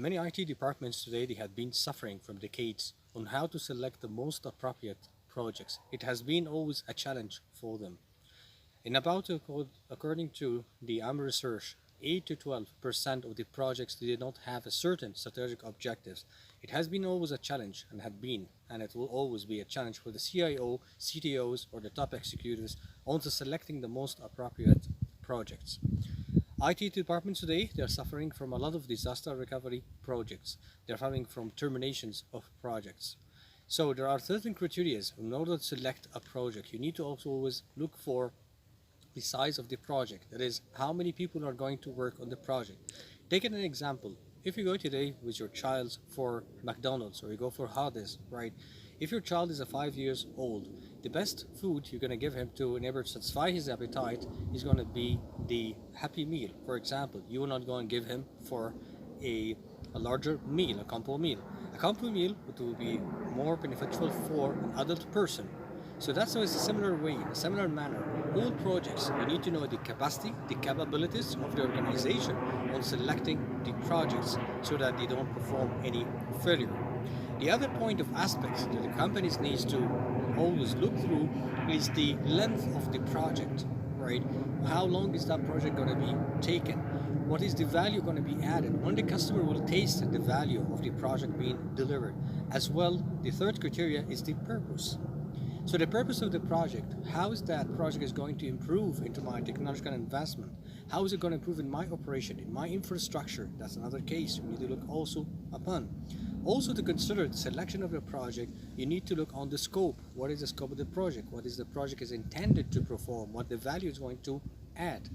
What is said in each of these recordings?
Many IT departments today, they have been suffering from decades on how to select the most appropriate projects. It has been always a challenge for them. According to the AMR research, 8 to 12% of the projects did not have a certain strategic objectives. It has been always a challenge and it will always be a challenge for the CIO, CTOs, or the top executives on to selecting the most appropriate projects. IT departments today, they are suffering from a lot of disaster recovery projects. They're suffering from terminations of projects. So there are certain criteria in order to select a project. You need to also always look for the size of the project. That is, how many people are going to work on the project. Take an example. If you go today with your child for McDonald's or you go for Hardee's, right? If your child is 5 years old, the best food you're going to give him to enable to satisfy his appetite is going to be the Happy Meal. For example, you will not go and give him for a larger meal, a combo meal. A combo meal will be more beneficial for an adult person. So that's always a similar way, in a similar manner. All projects, you need to know the capacity, the capabilities of the organization on selecting the projects so that they don't perform any failure. The other point of aspects that the companies needs to always look through is the length of the project, right? How long is that project going to be taken? What is the value going to be added? When the customer will taste the value of the project being delivered. As well, the third criteria is the purpose. So the purpose of the project, how is that project is going to improve into my technological investment? How is it going to improve in my operation, in my infrastructure? That's another case you need to look also upon. Also, to consider the selection of the project, you need to look on the scope. What is the scope of the project? What is the project is intended to perform? What the value is going to add?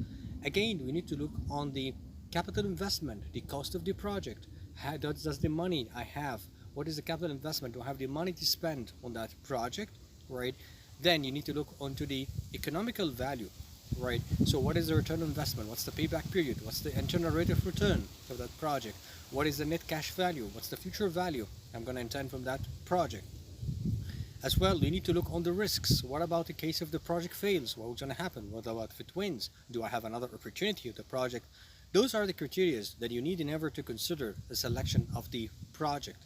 Again, we need to look on the capital investment, the cost of the project. How does the money I have? What is the capital investment? Do I have the money to spend on that project? Right? Then you need to look onto the economical value, right? So what is the return on investment? What's the payback period? What's the internal rate of return of that project? What is the net cash value? What's the future value I'm going to intend from that project? As well, you need to look on the risks. What about in case if the project fails? What's going to happen? What about if it wins? Do I have another opportunity of the project? Those are the criteria that you need in order to consider the selection of the project.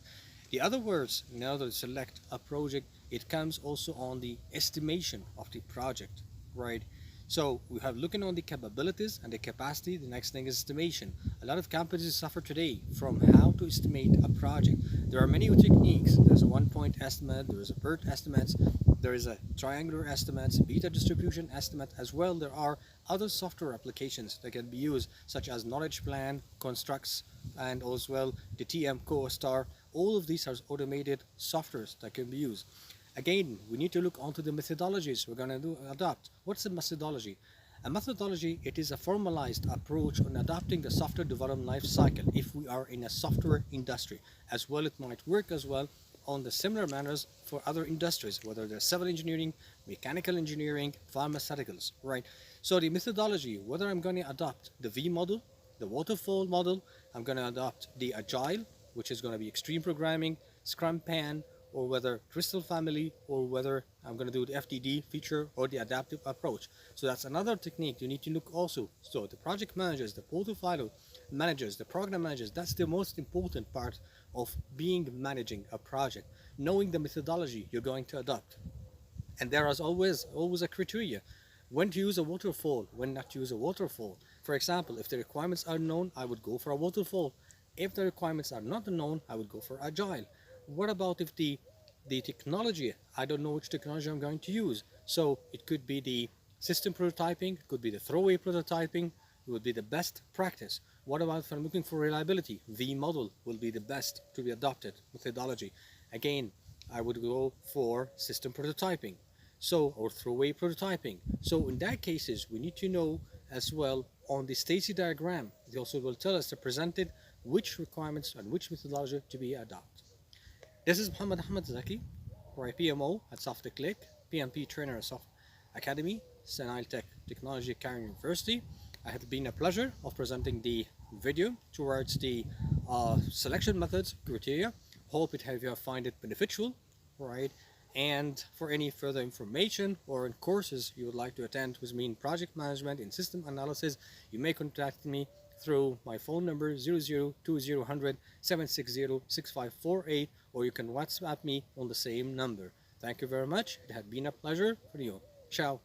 The other words, in order to select a project, it comes also on the estimation of the project, right? So we have looking on the capabilities and the capacity. The next thing is estimation. A lot of companies suffer today from how to estimate a project. There are many techniques. There's a 1-point estimate, there is a PERT estimates, there is a triangular estimates, beta distribution estimate. As well, there are other software applications that can be used, such as knowledge plan, constructs, and as well the TM Co-Star. All of these are automated softwares that can be used. Again, we need to look onto the methodologies we're going to adopt. What's a methodology? A methodology, it is a formalized approach on adopting the software development life cycle if we are in a software industry. As well, it might work as well on the similar manners for other industries, whether they're civil engineering, mechanical engineering, pharmaceuticals, right? So the methodology, whether I'm going to adopt the V model, the waterfall model, I'm going to adopt the agile, which is going to be extreme programming, Scrum Pan, or whether Crystal family, or whether I'm going to do the FDD feature or the adaptive approach. So that's another technique you need to look also. So the project managers, the portfolio managers, the program managers, that's the most important part of managing a project, knowing the methodology you're going to adopt. And there is always a criteria. When to use a waterfall, when not to use a waterfall. For example, if the requirements are known, I would go for a waterfall. If the requirements are not known, I would go for agile. What about if the technology, I don't know which technology I'm going to use? So it could be the system prototyping, it could be the throwaway prototyping, it would be the best practice. What about if I'm looking for reliability? V model will be the best to be adopted methodology. Again, I would go for system prototyping, so, or throwaway prototyping. So in that cases, we need to know as well on the Stacy diagram. It also will tell us the presented which requirements and which methodology to be adopted. This is Mohamed Zaku, or a PMO at SoftClick, PMP trainer at Soft Academy, Senile Tech Technology Career University. I have been a pleasure of presenting the video towards the selection methods criteria. Hope you have find it beneficial, right? And for any further information or in courses you would like to attend with me in project management, in system analysis, you may contact me through my phone number 00200007606548, or you can WhatsApp me on the same number. Thank you very much. It had been a pleasure for you. Ciao.